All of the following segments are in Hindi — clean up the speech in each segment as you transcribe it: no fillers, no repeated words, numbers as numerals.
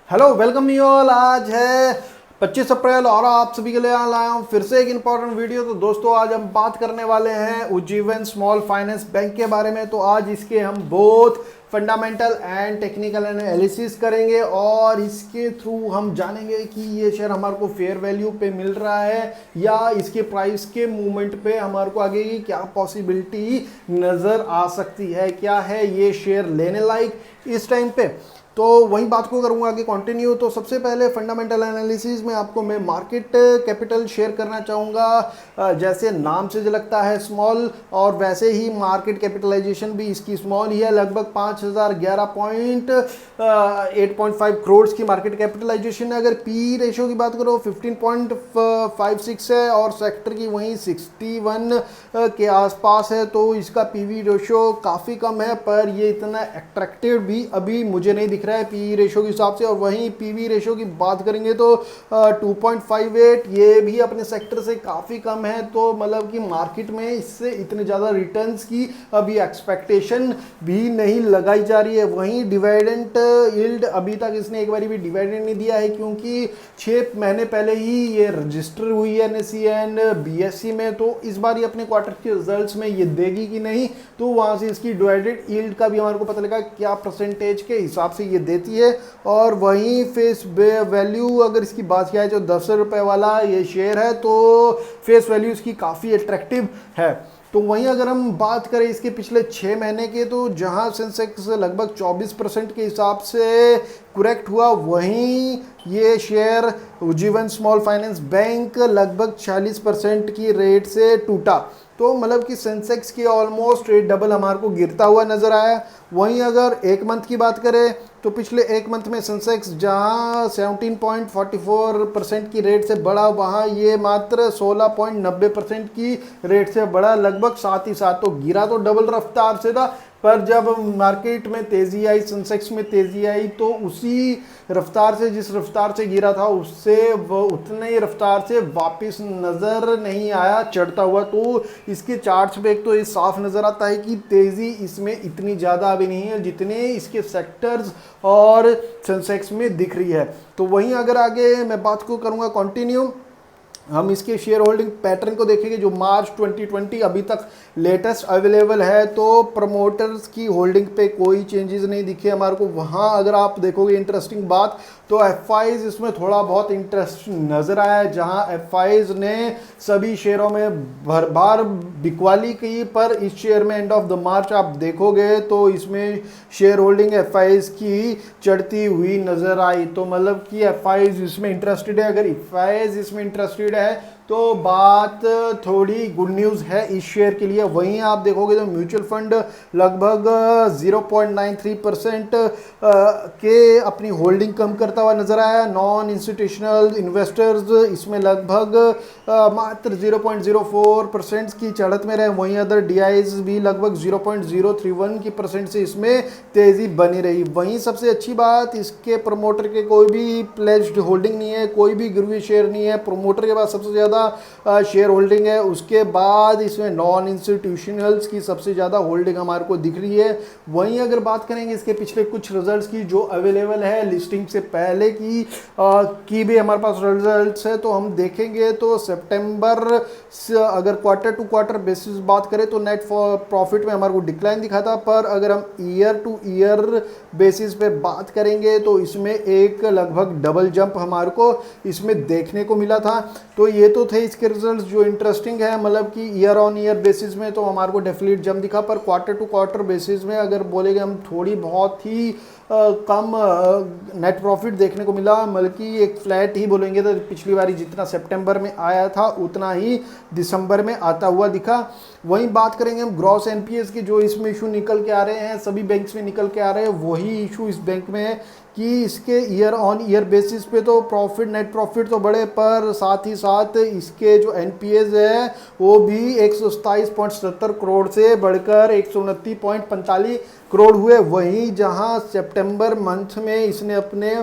Hello welcome you all. आज है 25 अप्रैल और आप सभी के लिए लाया हूँ फिर से एक इंपॉर्टेंट वीडियो। तो दोस्तों आज हम बात करने वाले हैं उज्जीवन स्मॉल फाइनेंस बैंक के बारे में। तो आज इसके हम both fundamental and technical analysis करेंगे और इसके थ्रू हम जानेंगे कि ये शेयर हमारे को फेयर वैल्यू पे मिल रहा है या इसके प्राइस के मूवमेंट पे हमारे को आगे की क्या पॉसिबिलिटी नज़र आ सकती है, क्या है ये शेयर लेने लायक इस टाइम पे। तो वही बात को करूंगा आगे कंटिन्यू। तो सबसे पहले फंडामेंटल एनालिसिस में आपको मैं मार्केट कैपिटल शेयर करना चाहूँगा। जैसे नाम से लगता है स्मॉल और वैसे ही मार्केट कैपिटलाइजेशन भी इसकी स्मॉल ही है। लगभग 5011.8.5 करोड़ की मार्केट कैपिटलाइजेशन है। अगर पी रेशो की बात करो 15.56 है और सेक्टर की वहीं 61 के आसपास है। तो इसका पीवी रेशो काफ़ी कम है, पर ये इतना अट्रैक्टिव भी अभी मुझे नहीं दिख रहा है पी रेशो के हिसाब से। और वहीं पीवी रेशो की बात करेंगे तो 2.58 ये भी अपने सेक्टर से काफ़ी कम है। तो मतलब कि मार्केट में इससे इतने ज़्यादा रिटर्न्स की अभी एक्सपेक्टेशन भी नहीं लगाई जा रही है। वहीं डिविडेंड यील्ड अभी तक इसने एक बार भी डिविडेंड नहीं दिया है, क्योंकि 6 महीने पहले ही ये रजिस्टर हुई है एनएसई एंड बीएसई में। तो इस बार ये अपने क्वार्टर के रिजल्ट्स में ये देगी कि नहीं, तो वहाँ से इसकी डिविडेंड यील्ड का भी हमारे को पता लगा क्या परसेंटेज के हिसाब से ये देती है। और वहीं फेस वैल्यू अगर इसकी बात किया जाए तो 10 रुपये वाला ये शेयर है, तो फेस वैल्यू इसकी काफ़ी अट्रैक्टिव है। तो वहीं अगर हम बात करें इसके पिछले 6 महीने के, तो जहां सेंसेक्स लगभग 24% के हिसाब से करेक्ट हुआ, वहीं ये share Ujjivan small finance bank लगभग 46% की रेट से टूटा। तो मतलब कि सेंसेक्स के ऑलमोस्ट रेट डबल हमारे को गिरता हुआ नजर आया। वहीं अगर एक मंथ की बात करें तो पिछले एक मंथ में सेंसेक्स जहां 17.44% की रेट से बढ़ा, वहां ये मात्र 16.90% की रेट से बढ़ा। लगभग साथ ही साथ तो गिरा तो डबल रफ्तार से था, पर जब मार्केट में तेजी आई, सेंसेक्स में तेजी आई, तो उसी रफ्तार से जिस रफ्तार से गिरा था उससे वो उतने ही रफ्तार से वापस नज़र नहीं आया चढ़ता हुआ। तो इसके चार्ट्स पे एक तो ये साफ नज़र आता है कि तेज़ी इसमें इतनी ज़्यादा अभी नहीं है जितने इसके सेक्टर्स और सेंसेक्स में दिख रही है। तो वहीं अगर आगे मैं बात को करूँगा कंटिन्यू, हम इसके शेयर होल्डिंग पैटर्न को देखेंगे जो मार्च 2020 अभी तक लेटेस्ट अवेलेबल है। तो प्रमोटर्स की होल्डिंग पे कोई चेंजेस नहीं दिखे हमारे को। वहाँ अगर आप देखोगे इंटरेस्टिंग बात, तो एफआईज इसमें थोड़ा बहुत इंटरेस्ट नज़र आया है, जहाँ एफआईज ने सभी शेयरों में भर बार बिकवाली की, पर इस शेयर में एंड ऑफ द मार्च आप देखोगे तो इसमें शेयर होल्डिंग एफआईज की चढ़ती हुई नज़र आई। तो मतलब कि एफआईज इसमें इंटरेस्टेड है। अगर एफआईज इसमें इंटरेस्टेड है तो बात थोड़ी गुड न्यूज़ है इस शेयर के लिए। वहीं आप देखोगे तो म्यूचुअल फंड लगभग 0.93% के अपनी होल्डिंग कम करता हुआ नजर आया। नॉन इंस्टीट्यूशनल इन्वेस्टर्स इसमें लगभग मात्र 0.04% की चढ़त में रहे। वहीं अदर डीआईज भी लगभग 0.031 की परसेंट से इसमें तेज़ी बनी रही। वहीं सबसे अच्छी बात, इसके प्रमोटर के कोई भी प्लेज्ड होल्डिंग नहीं है, कोई भी गिरवी शेयर नहीं है। प्रमोटर के पास सबसे ज़्यादा शेयर होल्डिंग है, उसके बाद इसमें नॉन इंस्टीट्यूशनल्स की सबसे ज़्यादा होल्डिंग हमारे को दिख रही है। वहीं अगर बात करेंगे इसके पिछले कुछ रिजल्ट्स की जो अवेलेबल है लिस्टिंग से पहले की भी हमारे पास रिजल्ट्स है, तो हम देखेंगे तो सितंबर अगर क्वार्टर टू क्वार्टर बेसिस बात करें तो नेट प्रॉफिट में हमारे को डिक्लाइन दिखा था, पर अगर हम ईयर टू ईयर बेसिस पे बात करेंगे तो इसमें एक लगभग डबल जंप हमारे को इसमें देखने को मिला था। तो ये तो थे इसके रिजल्ट्स जो इंटरेस्टिंग है, मतलब कि ईयर ऑन ईयर बेसिस में तो हमारे को डेफिनेट जंप दिखा, पर क्वार्टर टू क्वार्टर बेसिस में अगर बोलेंगे हम थोड़ी बहुत ही कम नेट प्रॉफिट देखने को मिला। बल्कि एक फ्लैट ही बोलेंगे तो पिछली बारी जितना सितंबर में आया था उतना ही दिसंबर में आता हुआ दिखा। वहीं बात करेंगे हम ग्रॉस एनपीएस के, जो इसमें इशू निकल के आ रहे हैं, सभी बैंक्स में निकल के आ रहे हैं, वही इशू इस बैंक में है कि इसके ईयर ऑन ईयर बेसिस पे तो प्रॉफिट नेट प्रॉफिट तो बढ़े, पर साथ ही साथ इसके जो एनपीएस है वो भी 127.77 करोड़ से बढ़कर 129.45 करोड़ हुए। वहीं जहां सितंबर मंथ में इसने अपने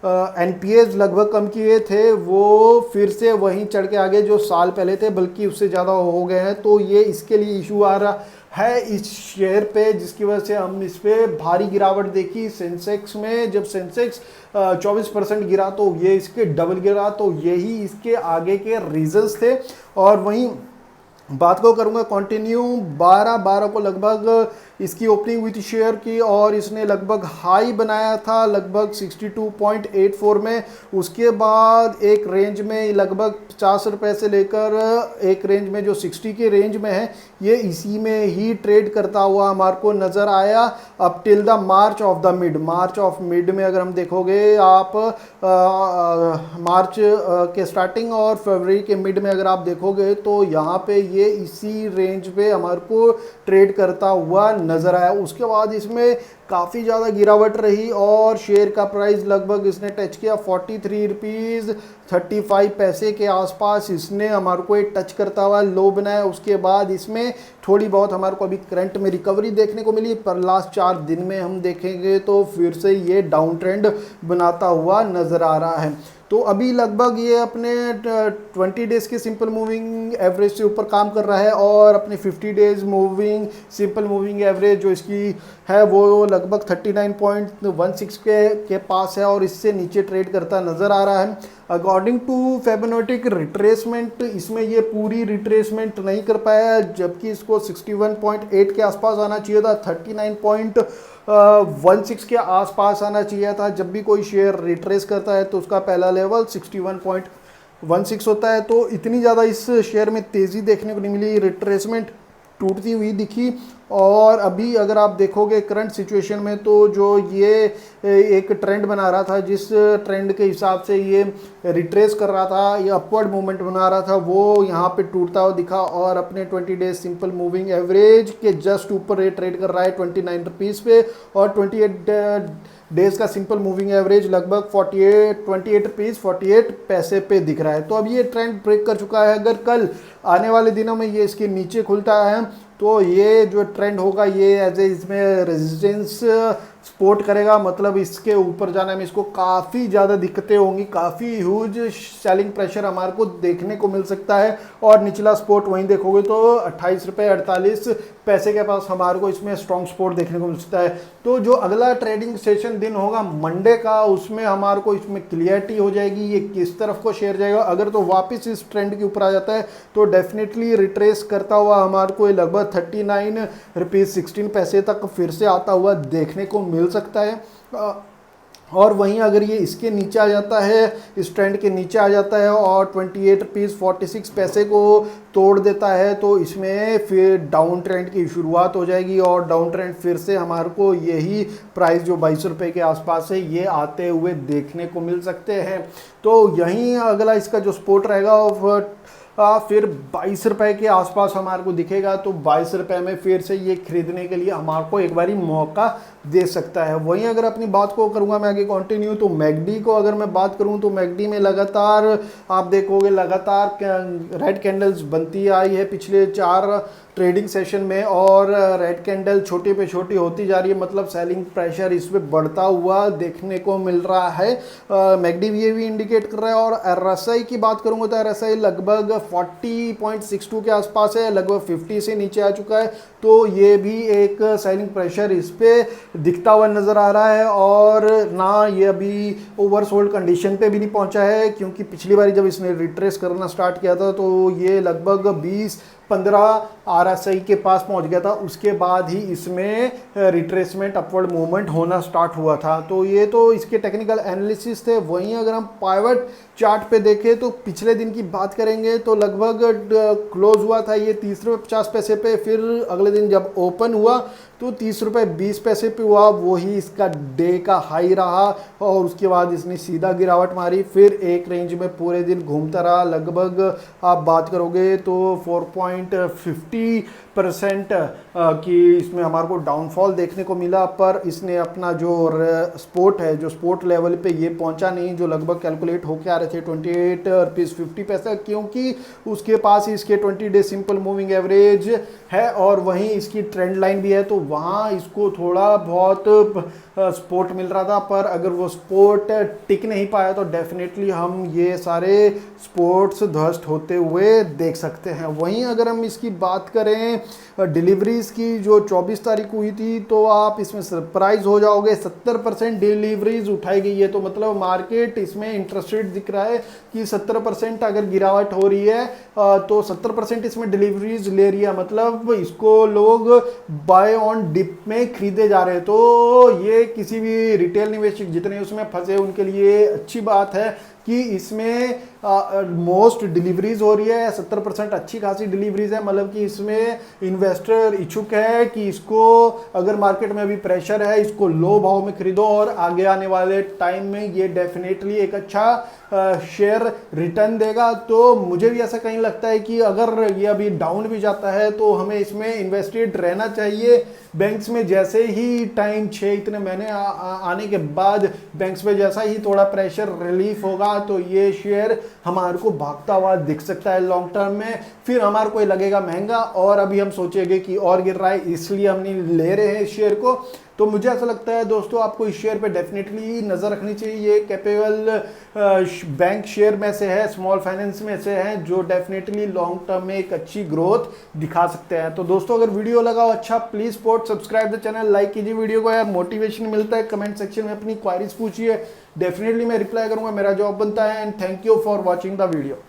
एनपीएस लगभग कम किए थे, वो फिर से वहीं चढ़ के आगे जो साल पहले थे बल्कि उससे ज़्यादा हो गए हैं। तो ये इसके लिए इशू आ रहा है इस शेयर पे, जिसकी वजह से हम इस पे भारी गिरावट देखी। सेंसेक्स में जब सेंसेक्स 24% गिरा तो ये इसके डबल गिरा, तो यही इसके आगे के रीजंस थे। और वहीं बात को करूंगा कंटिन्यू, 12 को लगभग इसकी ओपनिंग हुई थी शेयर की, और इसने लगभग हाई बनाया था लगभग 62.84 में। उसके बाद एक रेंज में लगभग 50 रुपए से लेकर एक रेंज में जो 60 के रेंज में है, ये इसी में ही ट्रेड करता हुआ हमारे को नज़र आया up till the March of mid में। अगर हम देखोगे आप मार्च के स्टार्टिंग और फरवरी के मिड में अगर आप देखोगे तो यहाँ पे ये इसी रेंज पे हमारे को ट्रेड करता हुआ नजर आया। उसके बाद इसमें काफ़ी ज़्यादा गिरावट रही और शेयर का प्राइस लगभग इसने टच किया 43 रुपीज़ 35 पैसे के आसपास इसने हमारे को एक टच करता हुआ लो बनाया। उसके बाद इसमें थोड़ी बहुत हमारे को अभी करंट में रिकवरी देखने को मिली, पर लास्ट 4 दिन में हम देखेंगे तो फिर से ये डाउन ट्रेंड बनाता हुआ नज़र आ रहा है। तो अभी लगभग ये अपने 20 डेज़ के सिंपल मूविंग एवरेज से ऊपर काम कर रहा है, और अपने 50 days moving simple moving average जो इसकी है वो लगभग 39.16 के पास है, और इससे नीचे ट्रेड करता नज़र आ रहा है। अकॉर्डिंग टू फिबोनाची रिट्रेसमेंट, इसमें ये पूरी रिट्रेसमेंट नहीं कर पाया, जबकि इसको 61.8 के आसपास आना चाहिए था, 39.16 के आसपास आना चाहिए था। जब भी कोई शेयर रिट्रेस करता है तो उसका पहला लेवल 61.16 होता है। तो इतनी ज़्यादा इस शेयर में तेज़ी देखने को नहीं मिली, रिट्रेसमेंट टूटती हुई दिखी। और अभी अगर आप देखोगे करंट सिचुएशन में तो जो ये एक ट्रेंड बना रहा था, जिस ट्रेंड के हिसाब से ये रिट्रेस कर रहा था, ये अपवर्ड मूवमेंट बना रहा था, वो यहाँ पे टूटता हुआ दिखा, और अपने 20 डेज सिंपल मूविंग एवरेज के जस्ट ऊपर ये ट्रेड कर रहा है 29 रुपीज़ पे, और 28 डेज का सिंपल मूविंग एवरेज लगभग 28 रुपीज़ 48 पैसे पे दिख रहा है। तो अब ये ट्रेंड ब्रेक कर चुका है। अगर कल आने वाले दिनों में ये इसके नीचे खुलता है तो ये जो ट्रेंड होगा ये एज ए इसमें रेजिस्टेंस सपोर्ट करेगा, मतलब इसके ऊपर जाने में इसको काफ़ी ज़्यादा दिक्कतें होंगी, काफ़ी ह्यूज सेलिंग प्रेशर हमारे को देखने को मिल सकता है। और निचला सपोर्ट वहीं देखोगे तो 28 रुपये 48 पैसे के पास हमारे को इसमें स्ट्रॉन्ग सपोर्ट देखने को मिल सकता है। तो जो अगला ट्रेडिंग सेशन दिन होगा मंडे का, उसमें हमारे को इसमें क्लियरिटी हो जाएगी ये किस तरफ को शेयर जाएगा। अगर तो वापस इस ट्रेंड के ऊपर आ जाता है तो डेफिनेटली रिट्रेस करता हुआ हमारे को लगभग 39 रुपीज़ 16 पैसे तक फिर से आता हुआ देखने को मिल सकता है। और वहीं अगर ये इसके नीचे आ जाता है, इस ट्रेंड के नीचे आ जाता है और 28 रुपीज़ 46 पैसे को तोड़ देता है, तो इसमें फिर डाउन ट्रेंड की शुरुआत हो जाएगी, और डाउन ट्रेंड फिर से हमारे को यही प्राइस जो 22 रुपये के आसपास है ये आते हुए देखने को मिल सकते हैं। तो यहीं अगला इसका जो सपोर्ट रहेगा फिर 22 रुपये के आसपास हमारे को दिखेगा। तो 22 रुपये में फिर से ये खरीदने के लिए हमारे को एक बारी मौका दे सकता है। वहीं अगर अपनी बात को करूँगा मैं आगे कंटिन्यू, तो मैकडी को अगर मैं बात करूँ तो मैकडी में लगातार आप देखोगे लगातार रेड कैंडल्स बनती आई है पिछले 4 ट्रेडिंग सेशन में, और रेड कैंडल छोटी पे छोटी होती जा रही है, मतलब सेलिंग प्रेशर इस पर बढ़ता हुआ देखने को मिल रहा है। मैकडी भी ये भी इंडिकेट कर रहा है। और आरएसआई की बात करूँगा तो आरएसआई लगभग 40.62 के आसपास है, लगभग 50 से नीचे आ चुका है, तो ये भी एक सेलिंग प्रेशर इस पर दिखता हुआ नज़र आ रहा है। और ना ये अभी ओवरसोल्ड कंडीशन पे भी नहीं पहुंचा है, क्योंकि पिछली बार जब इसने रिट्रेस करना स्टार्ट किया था तो ये लगभग 20-15 आरएसआई के पास पहुंच गया था, उसके बाद ही इसमें रिट्रेसमेंट अपवर्ड मूवमेंट होना स्टार्ट हुआ था। तो ये तो इसके टेक्निकल एनालिसिस थे। वहीं अगर हम पाइवट चार्ट पे देखें तो पिछले दिन की बात करेंगे तो लगभग क्लोज हुआ था ये 30 रुपये 50 पैसे पे, फिर अगले दिन जब ओपन हुआ तो 30 रुपये 20 पैसे पे हुआ, वही इसका डे का हाई रहा, और उसके बाद इसने सीधा गिरावट मारी, फिर एक रेंज में पूरे दिन घूमता रहा। लगभग आप बात करोगे तो 4.50% की इसमें हमारे को डाउनफॉल देखने को मिला, पर इसने अपना जो सपोर्ट है, जो सपोर्ट लेवल पे ये पहुंचा नहीं, जो लगभग कैलकुलेट होके आ रहे थे 28 रुपीज़ 50 पैसा, क्योंकि उसके पास इसके 20 डे सिंपल मूविंग एवरेज है और वहीं इसकी ट्रेंड लाइन भी है, तो वहाँ इसको थोड़ा बहुत सपोर्ट मिल रहा था। पर अगर वो सपोर्ट टिक नहीं पाया तो डेफिनेटली हम ये सारे सपोर्ट्स ध्वस्त होते हुए देख सकते हैं। वहीं अगर अगर हम इसकी बात करें डिलीवरीज की, जो 24 तारीख हुई थी, तो आप इसमें सरप्राइज हो जाओगे, 70% डिलीवरीज उठाई गई है। तो मतलब मार्केट इसमें इंटरेस्टेड दिख रहा है कि 70% अगर गिरावट हो रही है तो 70% इसमें डिलीवरीज ले रही है, मतलब इसको लोग बाय ऑन डिप में खरीदे जा रहे हैं। तो ये किसी भी रिटेल निवेशक जितने उसमें फंसे उनके लिए अच्छी बात है कि इसमें मोस्ट डिलीवरीज हो रही है, 70% अच्छी खासी डिलीवरीज है, मतलब कि इसमें इन्वेस्टर इच्छुक है कि इसको, अगर मार्केट में अभी प्रेशर है, इसको लो भाव में खरीदो और आगे आने वाले टाइम में ये डेफिनेटली एक अच्छा शेयर रिटर्न देगा। तो मुझे भी ऐसा कहीं लगता है कि अगर ये अभी डाउन भी जाता है तो हमें इसमें इन्वेस्टेड रहना चाहिए। बैंक्स में जैसे ही टाइम 6 इतने महीने आने के बाद बैंक्स में जैसा ही थोड़ा प्रेशर रिलीफ होगा तो ये शेयर हमारे को भागता हुआ दिख सकता है लॉन्ग टर्म में। फिर हमारे को लगेगा महंगा और अभी हम सोचेंगे कि और गिर रहा है इसलिए हम नहीं ले रहे हैं इस शेयर को। तो मुझे ऐसा लगता है दोस्तों आपको इस शेयर पे डेफिनेटली नज़र रखनी चाहिए। ये कैपेबल बैंक शेयर में से है, स्मॉल फाइनेंस में से है, जो डेफिनेटली लॉन्ग टर्म में एक अच्छी ग्रोथ दिखा सकते हैं। तो दोस्तों अगर वीडियो लगा हो अच्छा, please support, subscribe the channel, like कीजिए वीडियो को यार, मोटिवेशन मिलता है। कमेंट सेक्शन में अपनी क्वारीज पूछिए, डेफिनेटली मैं रिप्लाई करूंगा, मेरा जॉब बनता है। And thank you for watching the video.